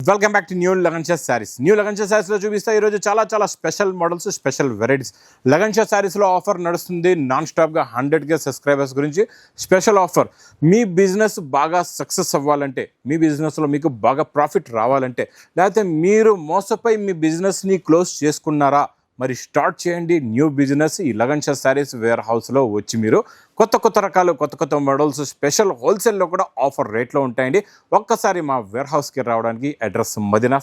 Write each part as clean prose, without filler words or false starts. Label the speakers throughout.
Speaker 1: Welcome back to new లగన్షా saris. New Lagansha శారీస్లో చూపిస్తే ఈరోజు చాలా special models, special varieties. Lagansha శారీస్లో ఆఫర్ నడుస్తుంది నాన్ స్టాప్గా 100K సబ్స్క్రైబర్స్ గురించి స్పెషల్ ఆఫర్. మీ బిజినెస్ బాగా సక్సెస్ అవ్వాలంటే, మీ బిజినెస్లో మీకు బాగా ప్రాఫిట్ రావాలంటే, లేకపోతే మీరు మోసపోయి మీ బిజినెస్ని క్లోజ్ చేసుకున్నారా, మరి స్టార్ట్ చేయండి న్యూ బిజినెస్ ఈ లగన్షా శారీస్ వేర్ హౌస్లో వచ్చి మీరు కొత్త రకాలు, కొత్త మోడల్స్, స్పెషల్ హోల్సేల్లో కూడా ఆఫర్ రేట్లో ఉంటాయండి. ఒక్కసారి మా వేర్ హౌస్కి రావడానికి అడ్రస్ మదీనా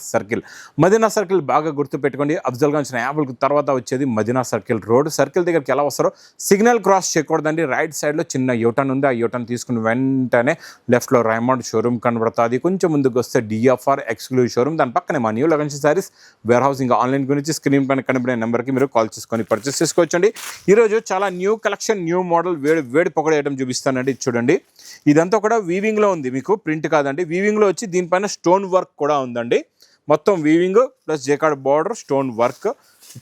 Speaker 1: సర్కిల్ బాగా గుర్తుపెట్టుకోండి. అఫ్జల్గంజ్ యాభై తర్వాత వచ్చేది మదీనా సర్కిల్ రోడ్. సర్కిల్ దగ్గరికి ఎలా వస్తారో సిగ్నల్ క్రాస్ చేయకూడదండి. రైట్ సైడ్లో చిన్న యూటర్న్ ఉంది. ఆ యూటర్న్ తీసుకుని వెంటనే లెఫ్ట్లో రైమండ్ షోరూమ్ కనబడుతుంది. కొంచెం ముందుకు వస్తే డిఎఫ్ఆర్ ఎక్స్క్లూజివ్ షోరూమ్, దాని పక్కనే మా న్యూ లగన్షా శారీస్ వేర్ హౌస్. ఇంకా ఆన్లైన్ గురించి స్క్రీన్ పైన కనబడే నెంబర్కి మీరు కాల్ చేసుకొని పర్చేస్ చేసుకోవచ్చండి. ఈరోజు చాలా న్యూ కలెక్షన్, న్యూ మోడల్, వేడి పొగడ ఐటమ్ చూపిస్తానండి. చూడండి, ఇదంతా కూడా వీవింగ్లో ఉంది, మీకు ప్రింట్ కాదండి. వీవింగ్లో వచ్చి దీనిపైన స్టోన్ వర్క్ కూడా ఉందండి. మొత్తం weaving plus jacquard border, stone work.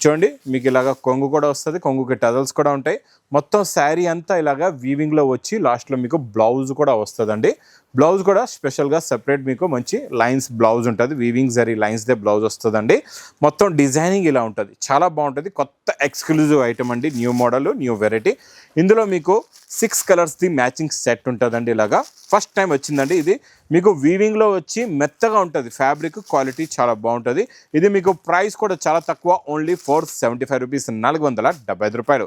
Speaker 1: చూడండి, మీకు ఇలాగ కొంగు కూడా వస్తుంది, కొంగుకి టజల్స్ కూడా ఉంటాయి. మొత్తం శారీ అంతా ఇలాగా వీవింగ్లో వచ్చి లాస్ట్లో మీకు బ్లౌజ్ కూడా వస్తుందండి. బ్లౌజ్ కూడా స్పెషల్గా సెపరేట్ మీకు మంచి లైన్స్ బ్లౌజ్ ఉంటుంది. వీవింగ్ జరీ లైన్స్దే బ్లౌజ్ వస్తుందండి. మొత్తం డిజైనింగ్ ఇలా ఉంటుంది, చాలా బాగుంటుంది. కొత్త ఎక్స్క్లూజివ్ ఐటమ్ అండి, న్యూ మోడల్, న్యూ వెరైటీ. ఇందులో మీకు 6 కలర్స్ది మ్యాచింగ్ సెట్ ఉంటుందండి. ఇలాగా ఫస్ట్ టైం వచ్చిందండి. ఇది మీకు వీవింగ్లో వచ్చి మెత్తగా ఉంటుంది, ఫ్యాబ్రిక్ క్వాలిటీ చాలా బాగుంటుంది. ఇది మీకు ప్రైస్ కూడా చాలా తక్కువ, ఓన్లీ 475 రూపీస్, 475 రూపాయలు.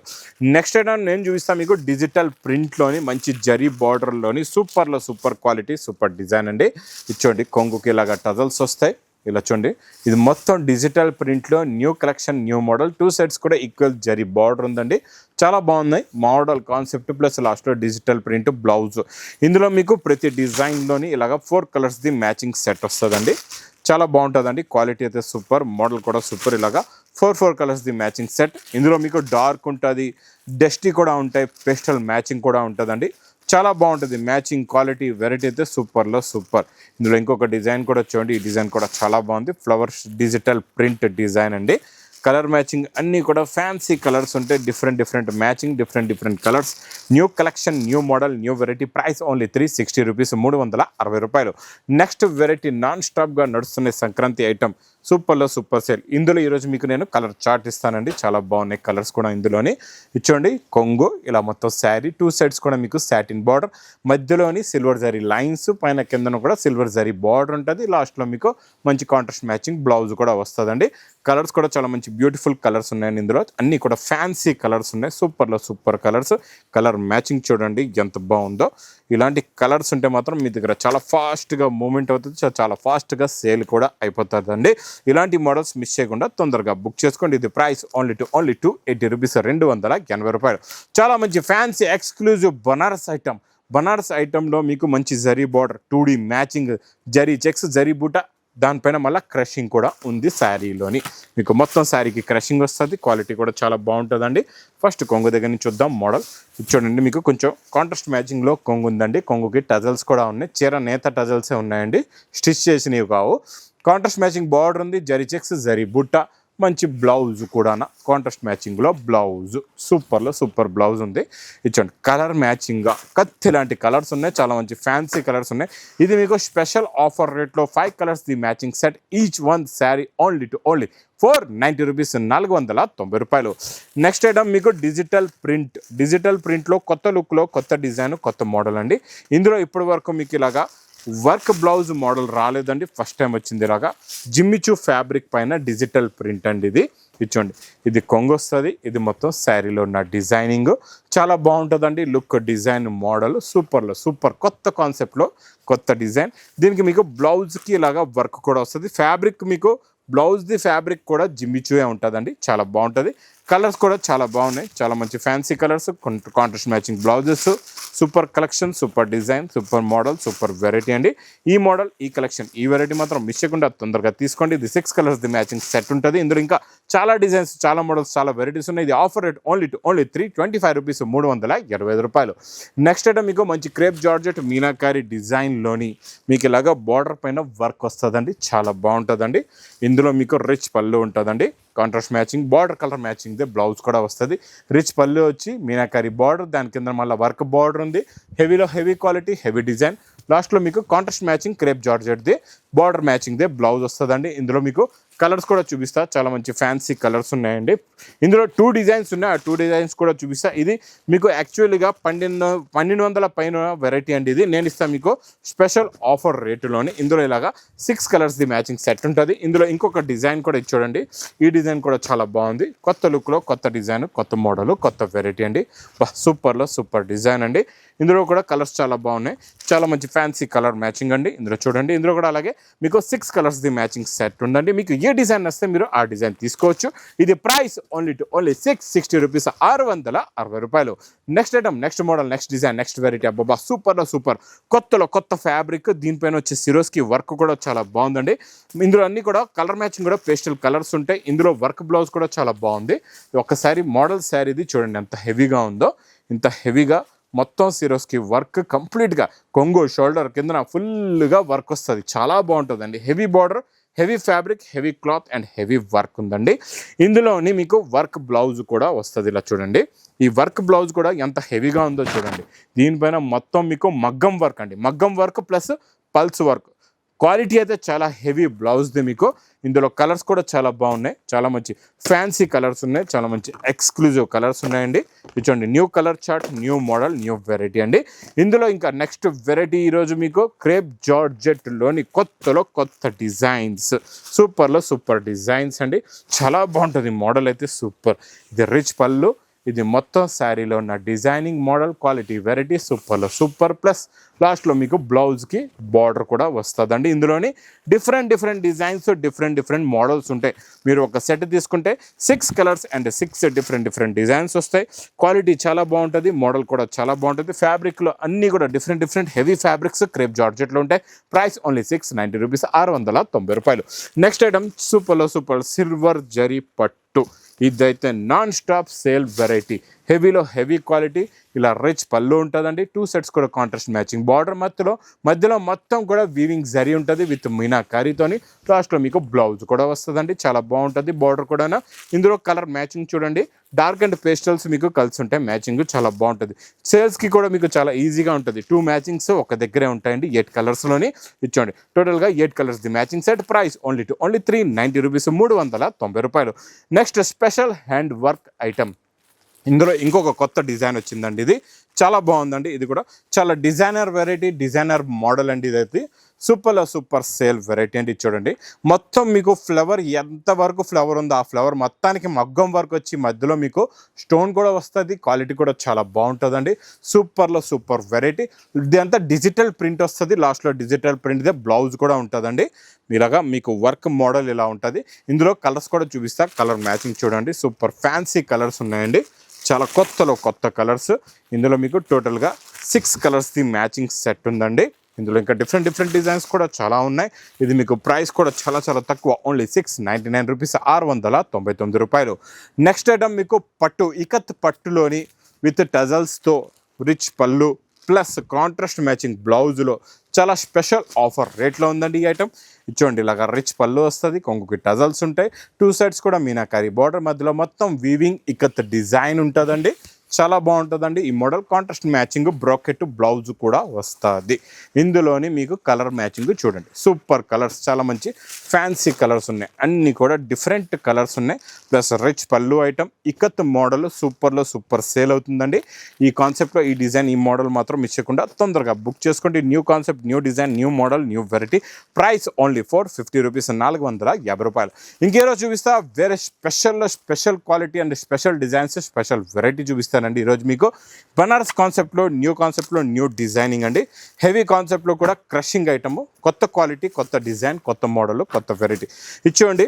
Speaker 1: నెక్స్ట్ ఐటమ్ నేను చూపిస్తాను మీకు డిజిటల్ ప్రింట్లోని మంచి జరీ బార్డర్లోని సూపర్ క్వాలిటీ, సూపర్ డిజైన్ అండి. ఇచ్చోండి, కొంగుకి ఇలాగా టజల్స్ వస్తాయి. ఇలా చూడండి, ఇది మొత్తం డిజిటల్ ప్రింట్లో new collection, new model. 2 sets కూడా ఈక్వల్ జరీ బార్డర్ ఉందండి. చాలా బాగున్నాయి. మోడల్ కాన్సెప్ట్ ప్లస్ లాస్ట్లో డిజిటల్ ప్రింట్ బ్లౌజ్. ఇందులో మీకు ప్రతి డిజైన్లోని ఇలాగ 4 కలర్స్ది మ్యాచింగ్ సెట్ వస్తుందండి. చాలా బాగుంటుందండి. క్వాలిటీ అయితే సూపర్, మోడల్ కూడా సూపర్. ఇలాగా 4 కలర్స్ది మ్యాచింగ్ సెట్. ఇందులో మీకు డార్క్ ఉంటుంది, డస్టీ కూడా ఉంటాయి, పేస్టల్ మ్యాచింగ్ కూడా ఉంటుందండి. చాలా బాగుంటుంది. మ్యాచింగ్ క్వాలిటీ వెరైటీ అయితే సూపర్లో సూపర్. ఇందులో ఇంకొక డిజైన్ కూడా చూడండి, ఈ డిజైన్ కూడా చాలా బాగుంది. ఫ్లవర్స్ డిజిటల్ ప్రింట్ డిజైన్ అండి. కలర్ మ్యాచింగ్ అన్నీ కూడా ఫ్యాన్సీ కలర్స్ ఉంటాయి. Different matching, different colours. New collection, new model, new variety. Price only 360 rupees, 360 రూపాయలు. నెక్స్ట్ వెరైటీ నాన్ స్టాప్గా నడుస్తున్న సంక్రాంతి ఐటమ్, సూపర్ సేల్. ఇందులో ఈరోజు మీకు నేను కలర్ చార్ట్ ఇస్తానండి. చాలా బాగున్నాయి కలర్స్ కూడా ఇందులోని. ఇచ్చోండి, కొంగు ఇలా మొత్తం శారీ 2 సైడ్స్ కూడా మీకు సాటిన్ బార్డర్, మధ్యలోని సిల్వర్ జరీ లైన్స్, పైన కిందన కూడా సిల్వర్ జరీ బార్డర్ ఉంటుంది. లాస్ట్లో మీకు మంచి కాంట్రాస్ట్ మ్యాచింగ్ బ్లౌజ్ కూడా వస్తుందండి. కలర్స్ కూడా చాలా మంచి బ్యూటిఫుల్ కలర్స్ ఉన్నాయండి. ఇందులో అన్నీ కూడా ఫ్యాన్సీ కలర్స్ ఉన్నాయి. Super colours. కలర్ మ్యాచింగ్ చూడండి ఎంత బాగుందో. ఇలాంటి కలర్స్ ఉంటే మాత్రం మీ దగ్గర చాలా ఫాస్ట్గా మూమెంట్ అవుతుంది, చాలా ఫాస్ట్గా సేల్ కూడా అయిపోతుందండి. ఇలాంటి మోడల్స్ మిస్ చేయకుండా తొందరగా బుక్ చేసుకోండి. ఇది ప్రైస్ ఓన్లీ 280 రూపీస్, 280 రూపాయలు. చాలా మంచి ఫ్యాన్సీ ఎక్స్క్లూజివ్ బనారస్ ఐటెంలో మీకు మంచి zari border, 2D matching zari checks, zari buta, దానిపైన మళ్ళీ క్రషింగ్ కూడా ఉంది శారీలోని. మీకు మొత్తం శారీకి క్రషింగ్ వస్తుంది. క్వాలిటీ కూడా చాలా బాగుంటుందండి. ఫస్ట్ కొంగు దగ్గర నుంచి చూద్దాం మోడల్. చూడండి, మీకు కొంచెం కాంట్రాస్ట్ మ్యాచింగ్లో కొంగు ఉందండి. కొంగుకి టజల్స్ కూడా ఉన్నాయి. చీర నేత టజల్సే ఉన్నాయండి, స్టిచ్ చేసినవి కావు. కాంట్రాస్ట్ మ్యాచింగ్ బార్డర్ ఉంది, జరీ చెక్స్, జరీ బుట్ట, మంచి బ్లౌజ్ కూడా కాంట్రాస్ట్ మ్యాచింగ్లో బ్లౌజ్. సూపర్ బ్లౌజ్ ఉంది. ఇచ్చండి, కలర్ మ్యాచింగ్గా కత్తి లాంటి కలర్స్ ఉన్నాయి. చాలా మంచి ఫ్యాన్సీ కలర్స్ ఉన్నాయి. ఇది మీకు స్పెషల్ ఆఫర్ రేట్లో 5 కలర్స్ ది matching set. Each one sari only 490 rupees, 490 రూపాయలు. నెక్స్ట్ ఐటమ్ మీకు డిజిటల్ ప్రింట్లో కొత్త లుక్లో, కొత్త డిజైన్, కొత్త మోడల్ అండి. ఇందులో ఇప్పటి వరకు మీకు ఇలాగా వర్క్ బ్లౌజ్ మోడల్ రాలేదండి, ఫస్ట్ టైం వచ్చింది. ఇలాగా జిమ్మిచూ ఫ్యాబ్రిక్ పైన డిజిటల్ ప్రింట్ అండి. ఇది ఇచ్చోండి, ఇది కొంగు వస్తుంది. ఇది మొత్తం శారీలో ఉన్న డిజైనింగ్ చాలా బాగుంటుందండి. లుక్, డిజైన్, మోడల్ సూపర్ కొత్త కాన్సెప్ట్లో కొత్త డిజైన్. దీనికి మీకు బ్లౌజ్కి ఇలాగా వర్క్ కూడా వస్తుంది. ఫ్యాబ్రిక్ మీకు బ్లౌజ్ది ఫ్యాబ్రిక్ కూడా జిమ్మిచూయే ఉంటుందండి. చాలా బాగుంటుంది. కలర్స్ కూడా చాలా బాగున్నాయి. చాలా మంచి fancy colours, contrast matching blouses. Super collection, super design, super model, super variety అండి. ఈ మోడల్, ఈ కలెక్షన్, ఈ వెరైటీ మాత్రం మిస్ చేయకుండా తొందరగా తీసుకోండి. ఇది 6 కలర్స్ ది మ్యాచింగ్ సెట్ ఉంటుంది. ఇందులో ఇంకా చాలా డిజైన్స్, చాలా మోడల్స్, చాలా వెరైటీస్ ఉన్నాయి. ఇది ఆఫర్ రేట్ ఓన్లీ 325 రూపీస్, 325 రూపాయలు. నెక్స్ట్ ఐటమ్ మీకు మంచి క్రేప్ జార్జెట్ మీనాకారి డిజైన్లోని మీకు ఇలాగా బార్డర్ పైన వర్క్ వస్తుందండి. చాలా బాగుంటుందండి. ఇందులో మీకు రిచ్ పళ్ళు ఉంటుందండి. Contrast matching border, colour matching they blouse కూడా వస్తుంది. రిచ్ పళ్ళు వచ్చి మీనాకారి బార్డర్, దాని కింద మళ్ళీ వర్క్ బార్డర్ ఉంది. హెవీలో హెవీ క్వాలిటీ, హెవీ డిజైన్. లాస్ట్లో మీకు కాంట్రాస్ట్ మ్యాచింగ్ క్రేప్ జార్జెట్ది బార్డర్ మ్యాచింగ్దే బ్లౌజ్ వస్తుందండి. ఇందులో మీకు కలర్స్ కూడా చూపిస్తా, చాలా మంచి ఫ్యాన్సీ కలర్స్ ఉన్నాయండి. ఇందులో 2 డిజైన్స్ ఉన్నాయి, ఆ 2 డిజైన్స్ కూడా చూపిస్తా. ఇది మీకు యాక్చువల్గా 1200 పైన వెరైటీ అండి. ఇది నేను ఇస్తాను మీకు స్పెషల్ ఆఫర్ రేటులోని. ఇందులో ఇలాగా 6 కలర్స్ది మ్యాచింగ్ సెట్ ఉంటుంది. ఇందులో ఇంకొక డిజైన్ కూడా ఇచ్చాడండి. ఈ డిజైన్ కూడా చాలా బాగుంది, కొత్త లుక్లో కొత్త డిజైన్, కొత్త మోడల్, కొత్త వెరైటీ అండి. సూపర్లో సూపర్ డిజైన్ అండి. ఇందులో కూడా కలర్స్ చాలా బాగున్నాయి, చాలా మంచి ఫ్యాన్సీ కలర్ మ్యాచింగ్ అండి. ఇందులో చూడండి, ఇందులో కూడా అలాగే మీకు 6 కలర్స్ది మ్యాచింగ్ సెట్ ఉందండి. మీకు ఏ డిజైన్ వస్తే మీరు ఆ డిజైన్ తీసుకోవచ్చు. ఇది ప్రైస్ ఓన్లీ 660 రూపీస్, 660 రూపాయలు. Next item, next model, next design, next variety. అబ్బాబా సూపర్లో సూపర్, కొత్తలో కొత్త ఫ్యాబ్రిక్. దీనిపైన వచ్చే సిరోస్కి వర్క్ కూడా చాలా బాగుందండి. ఇందులో అన్ని కూడా కలర్ మ్యాచింగ్ కూడా పేస్టల్ కలర్స్ ఉంటాయి. ఇందులో వర్క్ బ్లౌజ్ కూడా చాలా బాగుంది. ఒక్కసారి మోడల్ శారీది చూడండి ఎంత హెవీగా ఉందో. ఇంత హెవీగా మొత్తం సిరోస్కి వర్క్ కంప్లీట్గా కొంగు షోల్డర్ కింద ఫుల్గా వర్క్ వస్తుంది, చాలా బాగుంటుందండి. Heavy border, heavy fabric, heavy cloth and heavy work ఉందండి. ఇందులోని మీకు వర్క్ బ్లౌజ్ కూడా వస్తుంది. ఇలా చూడండి, ఈ వర్క్ బ్లౌజ్ కూడా ఎంత హెవీగా ఉందో చూడండి. దీనిపైన మొత్తం మీకు మగ్గం వర్క్ అండి, మగ్గం work plus pulse work. Quality అయితే చాలా హెవీ బ్లౌజ్ది మీకు. ఇందులో కలర్స్ కూడా చాలా బాగున్నాయి, చాలా మంచి ఫ్యాన్సీ కలర్స్ ఉన్నాయి, చాలా మంచి ఎక్స్క్లూజివ్ కలర్స్ ఉన్నాయండి. చూడండి, new colour chart, new model, new variety అండి. ఇందులో ఇంకా నెక్స్ట్ వెరైటీ ఈరోజు మీకు క్రేప్ జార్జెట్లోని కొత్తలో కొత్త డిజైన్స్, సూపర్లో సూపర్ డిజైన్స్ అండి. చాలా బాగుంటుంది మోడల్ అయితే సూపర్. ఇది రిచ్ పళ్ళు, ఇది మొత్తం శారీలో ఉన్న డిజైనింగ్ మోడల్, క్వాలిటీ వెరైటీ సూపర్లో సూపర్. ప్లస్ లాస్ట్లో మీకు బ్లౌజ్కి బార్డర్ కూడా వస్తుందండి. ఇందులోని డిఫరెంట్ డిజైన్స్, డిఫరెంట్ మోడల్స్ ఉంటాయి. మీరు ఒక సెట్ తీసుకుంటే 6 కలర్స్ అండ్ 6 డిఫరెంట్ డిజైన్స్ వస్తాయి. క్వాలిటీ చాలా బాగుంటుంది, మోడల్ కూడా చాలా బాగుంటుంది. ఫ్యాబ్రిక్లో అన్నీ కూడా డిఫరెంట్ హెవీ ఫ్యాబ్రిక్స్ క్రేప్ జార్జెట్లో ఉంటాయి. ప్రైస్ ఓన్లీ 690 రూపీస్, 690 రూపాయలు. నెక్స్ట్ ఐటమ్ సూపర్లో సూపర్ సిల్వర్ జరీ పట్టు. ఇదైతే నాన్ స్టాప్ సేల్ వెరైటీ, హెవీలో హెవీ క్వాలిటీ. ఇలా రిచ్ పళ్ళు ఉంటుందండి. 2 సెట్స్ కూడా కాంట్రాస్ట్ మ్యాచింగ్ బార్డర్, మధ్యలో మొత్తం కూడా వీవింగ్ జరీ ఉంటుంది విత్ మీనాకారీతోని. లాస్ట్లో మీకు బ్లౌజ్ కూడా వస్తుందండి, చాలా బాగుంటుంది బార్డర్ కూడా. ఇందులో కలర్ మ్యాచింగ్ చూడండి, డార్క్ అండ్ పేస్టల్స్ మీకు కలిసి ఉంటాయి, మ్యాచింగ్ చాలా బాగుంటుంది. సేల్స్కి కూడా మీకు చాలా ఈజీగా ఉంటుంది. 2 మ్యాచింగ్స్ ఒక దగ్గరే ఉంటాయండి, 8 కలర్స్లోని ఇచ్చోండి. టోటల్గా 8 కలర్స్ది matching set. Price only 390 rupees, 390 రూపాయలు. Next special hand work item. ఇందులో ఇంకొక కొత్త డిజైన్ వచ్చిందండి. ఇది చాలా బాగుందండి. ఇది కూడా చాలా డిజైనర్ వెరైటీ, డిజైనర్ మోడల్ అండి. ఇదైతే సూపర్లో సూపర్ సేల్ వెరైటీ అండి. చూడండి, మొత్తం మీకు ఫ్లవర్, ఎంతవరకు ఫ్లవర్ ఉందో ఆ ఫ్లవర్ మొత్తానికి మగ్గం వర్క్ వచ్చి మధ్యలో మీకు స్టోన్ కూడా వస్తుంది. క్వాలిటీ కూడా చాలా బాగుంటుందండి. సూపర్లో సూపర్ వెరైటీ. ఇదంతా డిజిటల్ ప్రింట్ వస్తుంది, లాస్ట్లో డిజిటల్ ప్రింట్దే బ్లౌజ్ కూడా ఉంటుందండి. ఇలాగా మీకు వర్క్ మోడల్ ఇలా ఉంటుంది. ఇందులో కలర్స్ కూడా చూపిస్తా, కలర్ మ్యాచింగ్ చూడండి, సూపర్ ఫ్యాన్సీ కలర్స్ ఉన్నాయండి. చాలా కొత్తలో కొత్త కలర్స్. ఇందులో మీకు టోటల్గా 6 కలర్స్ది మ్యాచింగ్ సెట్ ఉందండి. ఇందులో ఇంకా డిఫరెంట్ డిజైన్స్ కూడా చాలా ఉన్నాయి. ఇది మీకు ప్రైస్ కూడా చాలా తక్కువ, ఓన్లీ 699 రూపీస్, 699 రూపాయలు. నెక్స్ట్ ఐటమ్ మీకు పట్టు, ఇకత్ పట్టులోని విత్ టజల్స్తో రిచ్ పళ్ళు ప్లస్ కాంట్రాస్ట్ మ్యాచింగ్ బ్లౌజ్లో చాలా స్పెషల్ ఆఫర్ రేట్లో ఉందండి ఈ ఐటమ్. ఇచ్చోండి, ఇలాగా రిచ్ పళ్ళు వస్తుంది, కొంగుకి టజల్స్ ఉంటాయి, 2 సైడ్స్ కూడా మీనాకారీ బార్డర్, మధ్యలో మొత్తం వీవింగ్ ఇకత్ డిజైన్ ఉంటుందండి. చాలా బాగుంటుందండి ఈ model. Contrast matching bracket blouse కూడా వస్తుంది. ఇందులోని మీకు కలర్ మ్యాచింగ్ చూడండి, సూపర్ కలర్స్, చాలా మంచి ఫ్యాన్సీ కలర్స్ ఉన్నాయి, అన్నీ కూడా డిఫరెంట్ కలర్స్ ఉన్నాయి. Plus rich pallu item, ikat model సూపర్లో సూపర్ సేల్ అవుతుందండి. ఈ కాన్సెప్ట్లో ఈ డిజైన్, ఈ మోడల్ మాత్రం మిస్ చేయకుండా తొందరగా బుక్ చేసుకోండి. New concept, new design, new model, new variety. Price only 450 rupees, 450 రూపాయలు. ఇంకేరో చూపిస్తా, వేరే special quality and special designs, special variety చూపిస్తానండి ఈరోజు మీకు. బనారస్ కాన్సెప్ట్లో, న్యూ డిజైనింగ్ అండి. హెవీ కాన్సెప్ట్లో కూడా క్రషింగ్ ఐటమ్, కొత్త క్వాలిటీ, కొత్త డిజైన్, కొత్త మోడల్, కొత్త వెరైటీ. ఇచ్చేయండి,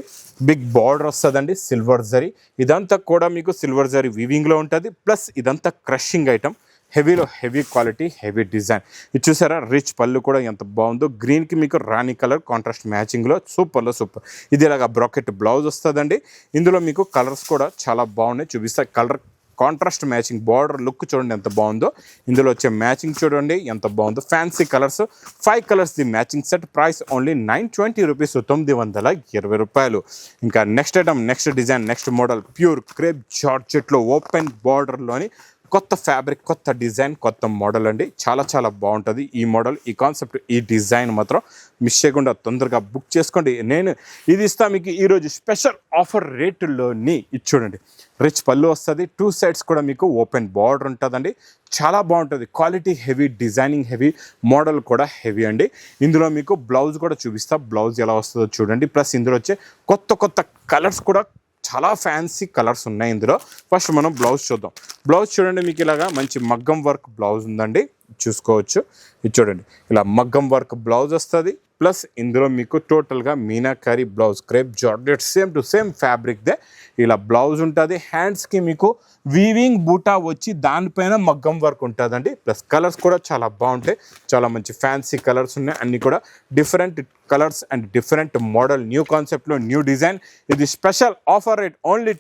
Speaker 1: బిగ్ బార్డర్ వస్తుందండి, సిల్వర్ జరీ. ఇదంతా కూడా మీకు సిల్వర్ జరీ వీవింగ్లో ఉంటుంది. ప్లస్ ఇదంతా క్రషింగ్ ఐటమ్, హెవీలో హెవీ క్వాలిటీ, హెవీ డిజైన్. ఇది చూసారా, రిచ్ పళ్ళు కూడా ఎంత బాగుందో. గ్రీన్కి మీకు రాణి కలర్ కాంట్రాస్ట్ మ్యాచింగ్లో సూపర్లో సూపర్. ఇది ఇలాగా బ్రాకెట్ బ్లౌజ్ వస్తుందండి. ఇందులో మీకు కలర్స్ కూడా చాలా బాగున్నాయి, చూపిస్తా. Colour contrast matching border look చూడండి ఎంత బాగుందో. ఇందులో వచ్చే మ్యాచింగ్ చూడండి ఎంత బాగుందో. ఫ్యాన్సీ కలర్స్, 5 కలర్స్ ది matching set. Price only 920 rupees, 920 రూపాయలు. ఇంకా next item, next design, next model, pure crepe జార్జెట్లో ఓపెన్ బార్డర్లోని కొత్త ఫ్యాబ్రిక్, కొత్త డిజైన్, కొత్త మోడల్ అండి. చాలా చాలా బాగుంటుంది ఈ మోడల్, ఈ కాన్సెప్ట్, ఈ డిజైన్ మాత్రం మిస్ చేయకుండా తొందరగా బుక్ చేసుకోండి. నేను ఇది ఇస్తా మీకు ఈరోజు స్పెషల్ ఆఫర్ రేటులోని. ఇది చూడండి, రిచ్ పళ్ళు వస్తుంది, 2 సైడ్స్ కూడా మీకు ఓపెన్ బార్డర్ ఉంటుందండి. చాలా బాగుంటుంది, quality heavy, designing heavy, model కూడా హెవీ అండి. ఇందులో మీకు బ్లౌజ్ కూడా చూపిస్తా, బ్లౌజ్ ఎలా వస్తుందో చూడండి. ప్లస్ ఇందులో వచ్చే కొత్త కొత్త కలర్స్ కూడా చాలా ఫ్యాన్సీ కలర్స్ ఉన్నాయి ఇందులో. ఫస్ట్ మనం బ్లౌజ్ చూద్దాం. బ్లౌజ్ చూడండి, మీకు ఇలాగా మంచి మగ్గం వర్క్ బ్లౌజ్ ఉందండి, చూసుకోవచ్చు. ఇది చూడండి, ఇలా మగ్గం వర్క్ బ్లౌజ్ వస్తుంది. ప్లస్ ఇందులో మీకు టోటల్గా meenakari blouse, crepe georgette same to same ఫ్యాబ్రిక్దే ఇలా బ్లౌజ్ ఉంటుంది. హ్యాండ్స్కి మీకు వీవింగ్ బూటా వచ్చి దానిపైన మగ్గం వర్క్ ఉంటుందండి. ప్లస్ కలర్స్ కూడా చాలా బాగుంటాయి, చాలా మంచి ఫ్యాన్సీ కలర్స్ ఉన్నాయి. అన్నీ కూడా different colours and different model, new కాన్సెప్ట్లో న్యూ డిజైన్. ఇది special offer rate only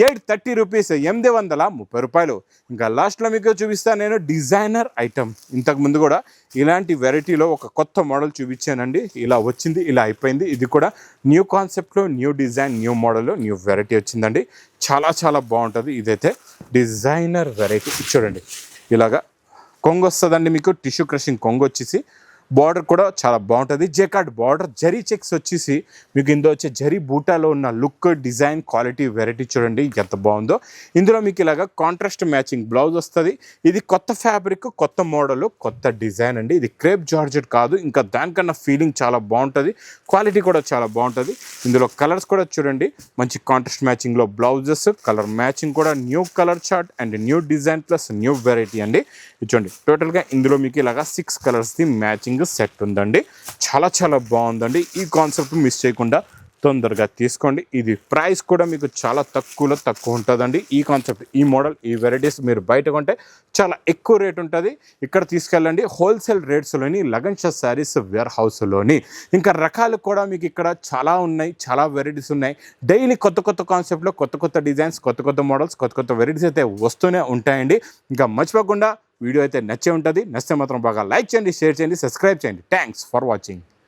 Speaker 1: 830 rupees, 830 రూపాయలు. ఇంకా లాస్ట్లో మీకు చూపిస్తాను నేను డిజైనర్ ఐటమ్. ఇంతకుముందు కూడా ఇలాంటి వెరైటీలో ఒక కొత్త మోడల్ చూపించానండి, ఇలా వచ్చింది, ఇలా అయిపోయింది. ఇది కూడా న్యూ కాన్సెప్ట్లో న్యూ డిజైన్, న్యూ మోడల్లో న్యూ వెరైటీ వచ్చిందండి. చాలా చాలా బాగుంటుంది. ఇదైతే డిజైనర్ వెరైటీ. చూడండి, ఇలాగా కొంగు వస్తుందండి మీకు, టిష్యూ క్రషింగ్ కొంగు వచ్చేసి, బార్డర్ కూడా చాలా బాగుంటుంది. జేకార్డ్ బార్డర్, జరీ చెక్స్ వచ్చేసి మీకు ఇందులో వచ్చే జరీ బూటాలో ఉన్న లుక్, డిజైన్, క్వాలిటీ, వెరైటీ చూడండి ఎంత బాగుందో. ఇందులో మీకు ఇలాగా కాంట్రాస్ట్ మ్యాచింగ్ బ్లౌజ్ వస్తుంది. ఇది కొత్త ఫ్యాబ్రిక్, కొత్త మోడల్, కొత్త డిజైన్ అండి. ఇది క్రేప్ జార్జెట్ కాదు, ఇంకా దానికన్నా ఫీలింగ్ చాలా బాగుంటుంది, క్వాలిటీ కూడా చాలా బాగుంటుంది. ఇందులో కలర్స్ కూడా చూడండి, మంచి కాంట్రాస్ట్ మ్యాచింగ్లో బ్లౌజెస్, కలర్ మ్యాచింగ్ కూడా, new colour chart and new design plus new variety అండి. చూడండి, టోటల్గా ఇందులో మీకు ఇలాగా 6 కలర్స్ది మ్యాచింగ్ సెట్ ఉందండి. చాలా చాలా బాగుందండి. ఈ కాన్సెప్ట్ మిస్ చేయకుండా తొందరగా తీసుకోండి. ఇది ప్రైస్ కూడా మీకు చాలా తక్కువ ఉంటుందండి. ఈ కాన్సెప్ట్, ఈ మోడల్, ఈ వెరైటీస్ మీరు బయట కొంటే చాలా ఎక్కువ రేట్ ఉంటుంది. ఇక్కడ తీసుకెళ్ళండి హోల్సేల్ రేట్స్లోని లగన్ షా శారీస్ వేర్ హౌస్లోని. ఇంకా రకాలు కూడా మీకు ఇక్కడ చాలా ఉన్నాయి, చాలా వెరైటీస్ ఉన్నాయి. డైలీ కొత్త కొత్త కాన్సెప్ట్లో కొత్త కొత్త డిజైన్స్, కొత్త కొత్త మోడల్స్, కొత్త కొత్త వెరైటీస్ అయితే వస్తూనే ఉంటాయండి. ఇంకా మర్చిపోకుండా వీడియో అయితే నచ్చే ఉంటుంది. నచ్చితే మాత్రం బాగా లైక్ చేయండి, షేర్ చేయండి, సబ్స్క్రైబ్ చేయండి. Thanks for watching.